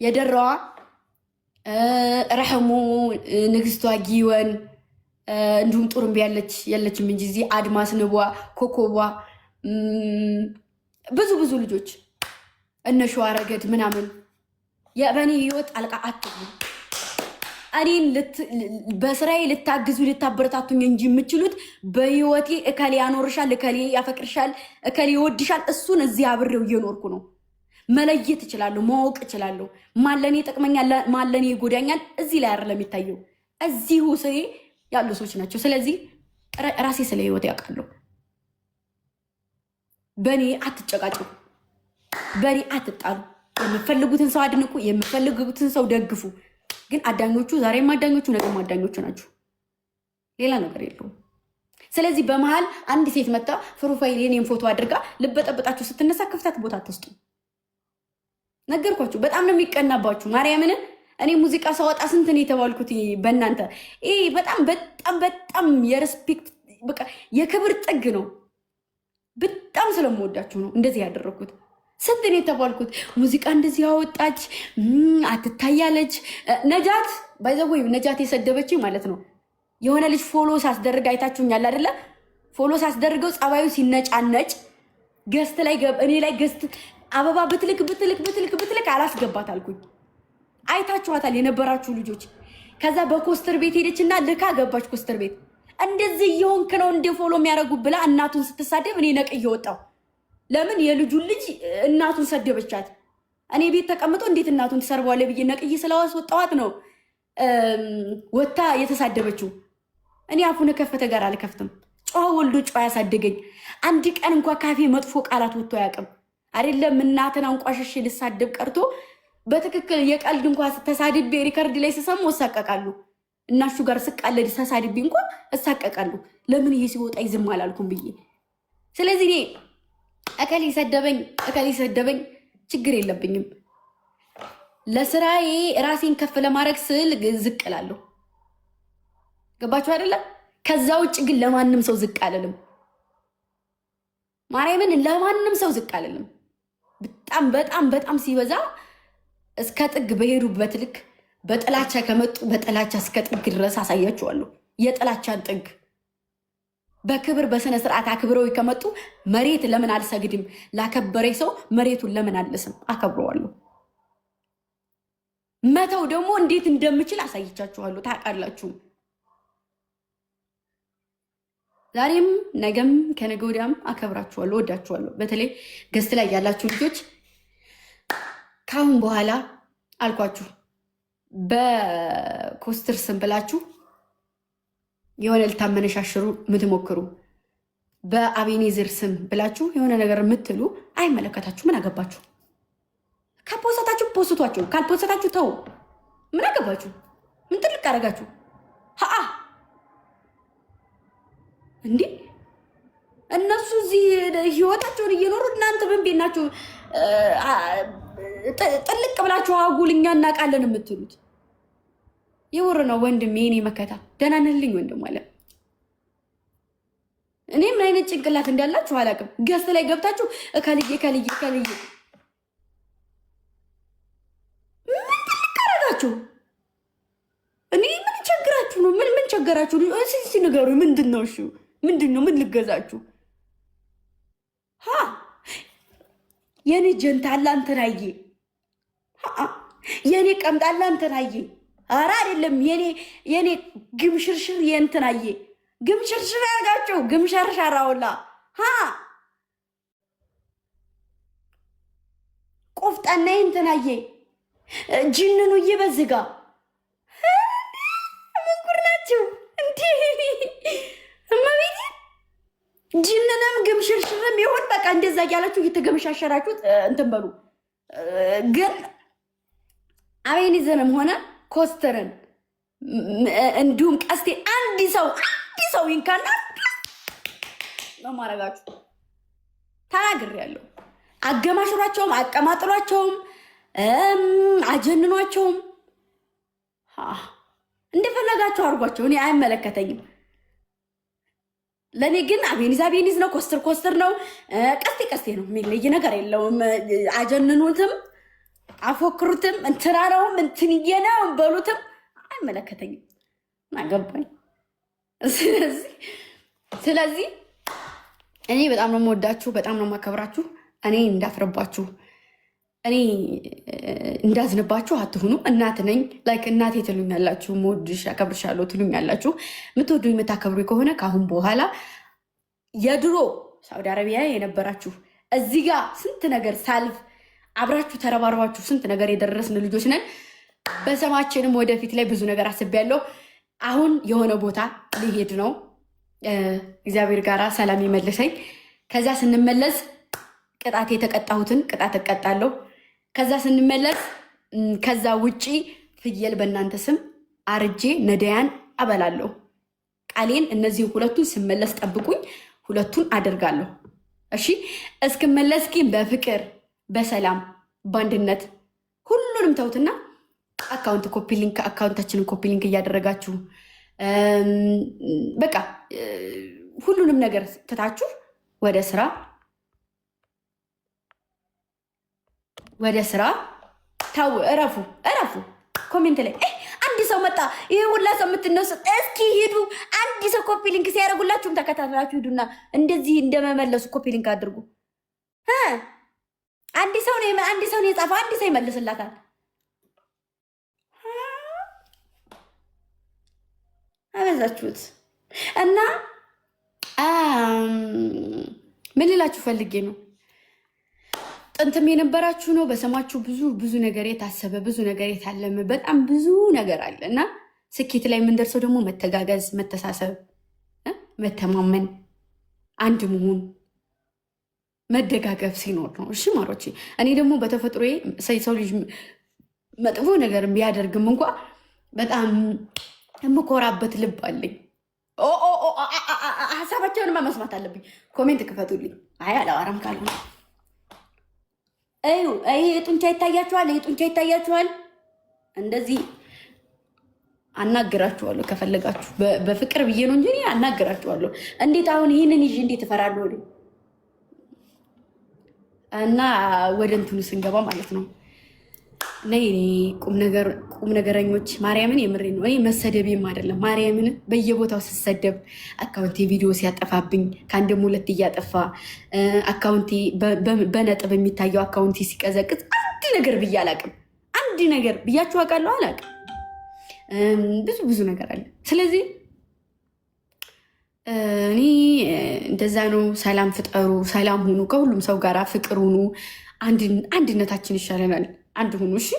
የደራዋ ረሕሙ ንግስቷ ጊወን እንዲሁም ጡርምቢ ያለችም እንጂ እዚህ አድማስ ንቧ ኮኮቧ ብዙ ልጆች እነሸዋ ረገድ ምናምን የበኔ ህይወት አልቃ አትግቡ። እኔን በስራዬ ልታግዙ ልታበረታቱኝ እንጂ የምችሉት በህይወቴ እከሌ ያኖርሻል፣ እከሌ ያፈቅርሻል፣ እከሌ ይወድሻል፣ እሱን እዚህ አብሬው እየኖርኩ ነው። መለየት እችላለሁ፣ ማወቅ እችላለሁ። ማለኔ ይጠቅመኛል፣ ማለኔ ይጎዳኛል። እዚህ ላይ አይደለም የሚታየው፣ እዚሁ ስሬ ያሉ ሰዎች ናቸው። ስለዚህ ራሴ ስለ ህይወት ያውቃለሁ። በእኔ አትጨቃጭቁ፣ በእኔ አትጣሉ። የምፈልጉትን ሰው አድንቁ፣ የምፈልጉትን ሰው ደግፉ። ግን አዳኞቹ ዛሬም አዳኞቹ ነገም አዳኞቹ ናቸው። ሌላ ነገር የለውም። ስለዚህ በመሃል አንድ ሴት መጣ ፕሮፋይል የኔን ፎቶ አድርጋ ልበጠበጣችሁ ስትነሳ ክፍተት ቦታ አትስጡ። ነገርኳችሁ። በጣም ነው የሚቀናባችሁ። ማርያምን እኔ ሙዚቃ ሳወጣ ስንት ነው የተባልኩት በእናንተ። ይሄ በጣም የሬስፔክት በቃ የክብር ጥግ ነው። በጣም ስለምወዳችሁ ነው እንደዚህ ያደረኩት። ስንት ነው የተባልኩት። ሙዚቃ እንደዚህ ያወጣች አትታያለች። ነጃት ባይዘው ነጃት የሰደበች ማለት ነው። የሆነ ልጅ ፎሎ ሳስደርግ አይታችሁኛል አይደለ? ፎሎ ሳስደርገው ጸባዩ ሲነጫነጭ ገስት ላይ እኔ ላይ ገስት አበባ ብትልክ አላስገባት አልኩኝ። አይታችኋታል የነበራችሁ ልጆች። ከዛ በኮስተር ቤት ሄደችና ልካ ገባች ኮስተር ቤት። እንደዚህ እየሆንክ ነው እንደ ፎሎ የሚያደርጉ ብላ እናቱን ስትሳደብ እኔ ነቅ እየወጣው። ለምን የልጁን ልጅ እናቱን ሰደበቻት። እኔ ቤት ተቀምጦ እንዴት እናቱን ትሰርበዋለህ ብዬ ነቅዬ ስለዋስወጣዋት ነው ወታ የተሳደበችው። እኔ አፉን ከፈተ ጋር አልከፍትም። ጨዋ ወልዶ ጨዋ ያሳደገኝ። አንድ ቀን እንኳ ካፌ መጥፎ ቃላት ወጥቶ አያውቅም። አይደለም እናትን አንቋሸሽ ልሳደብ ቀርቶ በትክክል የቀልድ እንኳ ተሳድቤ ሪከርድ ላይ ስሰሙ እሳቀቃሉ። እናሹ ጋር ስቃለድ ተሳድቤ እንኳ እሳቀቃሉ። ለምን ይሄ ሲወጣ ይዝም አላልኩም ብዬ። ስለዚህ እኔ እከሌ ሰደበኝ ችግር የለብኝም። ለስራዬ ራሴን ከፍ ለማድረግ ስል ዝቅ እላለሁ። ገባችሁ አይደለም? ከዛ ውጭ ግን ለማንም ሰው ዝቅ አልልም። ማርያምን ለማንም ሰው ዝቅ አልልም። በጣም ሲበዛ እስከ ጥግ በሄዱበት ልክ በጥላቻ ከመጡ በጥላቻ እስከ ጥግ ድረስ አሳያችኋለሁ። የጥላቻን ጥግ በክብር በስነ ስርዓት አክብረው ከመጡ መሬት ለምን አልሰግድም? ላከበረ ሰው መሬቱን ለምን አልስም? አከብረዋለሁ። መተው ደግሞ እንዴት እንደምችል አሳይቻችኋለሁ። ታውቃላችሁ። ዛሬም ነገም ከነገ ወዲያም አከብራችኋለሁ፣ ወዳችኋለሁ። በተለይ ገስት ላይ ያላችሁ ልጆች ካሁን በኋላ አልኳችሁ በኮስትር ስም ብላችሁ የሆነ ልታመነሻሽሩ የምትሞክሩ በአቤኔዘር ስም ብላችሁ የሆነ ነገር የምትሉ አይመለከታችሁ። ምን አገባችሁ? ከፖስታችሁ ፖስቷችሁ፣ ካልፖስታችሁ ተው። ምን አገባችሁ? ምን ጥልቅ አደረጋችሁ? እንዴ እነሱ እዚህ ህይወታቸውን እየኖሩ እናንተ ምን ቤት ናችሁ? ጥልቅ ብላችሁ አጉልኛ እናውቃለን የምትሉት የወር ነው። ወንድሜ የኔ መከታ ደህና ነህልኝ ወንድም አለ። እኔ ምን አይነት ጭንቅላት እንዳላችሁ አላውቅም። ገስት ላይ ገብታችሁ እከልዬ ምን ትልቀራችሁ? እኔ ምን ቸግራችሁ ነው? ምን ቸገራችሁ? እስኪ ንገሩ። ምንድን ነው? እሺ ምንድን ነው? ምን ልገዛችሁ? የኔ ጀንታላ እንትናዬ፣ የኔ ቀምጣላ እንትናዬ። ኧረ አይደለም የኔ ግምሽርሽር የእንትናዬ ግምሽርሽር ያርጋችሁ። ግምሸርሻራውላ ቆፍጣና እንትናዬ ጅንኑዬ በዝጋ ምንኩር ናችሁ እንዴ? እመቤቴ ጅንንም ግምሽርሽርም ይሁን በቃ እንደዛ እያላችሁ እየተገመሻሸራችሁ እንትን በሉ። ግን አቤኔዘርም ሆነ ኮስተርን እንዲሁም ቀስቴ አንድ ሰው ይንካና ነው ማረጋችሁ። ተናግሬያለሁ። አገማሽሯቸውም አቀማጥሏቸውም አጀንኗቸውም እንደፈለጋችሁ አድርጓቸው። እኔ አይመለከተኝም። ለእኔ ግን አቤኒዝ ነው፣ ኮስተር ነው፣ ቀስቴ ነው። የሚለይ ነገር የለውም። አጀንኑትም አፎክሩትም እንትና ነውም እንትንዬ ነው በሉትም አይመለከተኝም። አገባኝ። ስለዚህ እኔ በጣም ነው የምወዳችሁ፣ በጣም ነው የማከብራችሁ። እኔ እንዳፍርባችሁ፣ እኔ እንዳዝንባችሁ አትሁኑ። እናት ነኝ። ላይክ እናቴ ትሉኛላችሁ፣ የምወድሽ አከብርሻለሁ ትሉኛላችሁ። የምትወዱኝ የምታከብሩ ከሆነ ከአሁን በኋላ የድሮ ሳውዲ አረቢያ የነበራችሁ እዚህ ጋር ስንት ነገር ሳልፍ አብራችሁ ተረባርባችሁ ስንት ነገር የደረስን ልጆች ነን። በሰማችንም ወደፊት ላይ ብዙ ነገር አስቤያለሁ። አሁን የሆነ ቦታ ሊሄድ ነው። እግዚአብሔር ጋር ሰላም ይመልሰኝ። ከዛ ስንመለስ ቅጣት የተቀጣሁትን ቅጣት እቀጣለሁ። ከዛ ስንመለስ ከዛ ውጪ ፍየል በእናንተ ስም አርጄ ነዳያን አበላለሁ። ቃሌን እነዚህን ሁለቱን ስመለስ ጠብቁኝ። ሁለቱን አደርጋለሁ። እሺ እስክመለስ ግን በፍቅር በሰላም በአንድነት ሁሉንም ተውትና አካውንት ኮፒ ሊንክ አካውንታችንን ኮፒ ሊንክ እያደረጋችሁ በቃ ሁሉንም ነገር ትታችሁ ወደ ስራ ታው እረፉ። ኮሜንት ላይ አንድ ሰው መጣ፣ ይሄ ሁላ ሰው የምትነሱ እስኪ ሂዱ። አንድ ሰው ኮፒ ሊንክ ሲያደርጉላችሁም ተከታተላችሁ ሂዱና እንደዚህ እንደመመለሱ ኮፒ ሊንክ አድርጉ። አንድ ሰው ነው የጻፈው፣ አንድ ሰው ይመልስላታል። አበዛችሁት። እና ምን ልላችሁ ፈልጌ ነው፣ ጥንትም የነበራችሁ ነው በሰማችሁ ብዙ ነገር የታሰበ ብዙ ነገር የታለመ በጣም ብዙ ነገር አለ እና ስኬት ላይ የምንደርሰው ደግሞ መተጋገዝ፣ መተሳሰብ፣ መተማመን፣ አንድ መሆን፣ መደጋገፍ ሲኖር ነው። እሺ ማሮቼ፣ እኔ ደግሞ በተፈጥሮዬ ሰው ልጅ መጥፎ ነገር ቢያደርግም እንኳ በጣም የምኮራበት ልብ አለኝ። ሀሳባቸውንማ መስማት አለብኝ። ኮሜንት ክፈቱልኝ። አይ አላወራም ካልሆነ ይሄ ጡንቻ ይታያችኋል። እንደዚህ አናግራችኋለሁ ከፈለጋችሁ በፍቅር ብዬ ነው እንጂ አናግራችኋለሁ። እንዴት አሁን ይህንን ይዤ እንዴት እፈራለሁ? እና ወደ እንትኑ ስንገባ ማለት ነው ነይ ቁም ነገረኞች ማርያምን የምሬ ነው። እኔ መሰደቤም አይደለም ማርያምን በየቦታው ስሰደብ አካውንቴ ቪዲዮ ሲያጠፋብኝ ከአንድም ሁለት እያጠፋ አካውንቴ በነጥብ የሚታየው አካውንቴ ሲቀዘቅዝ አንድ ነገር ብዬ አላቅም። አንድ ነገር ብያችሁ አውቃለሁ? አላቅም። ብዙ ነገር አለ። ስለዚህ እኔ እንደዛ ነው። ሰላም ፍጠሩ፣ ሰላም ሁኑ፣ ከሁሉም ሰው ጋር ፍቅር ሁኑ። አንድነታችን ይሻለናል። አንድ ሁኑ። እሺ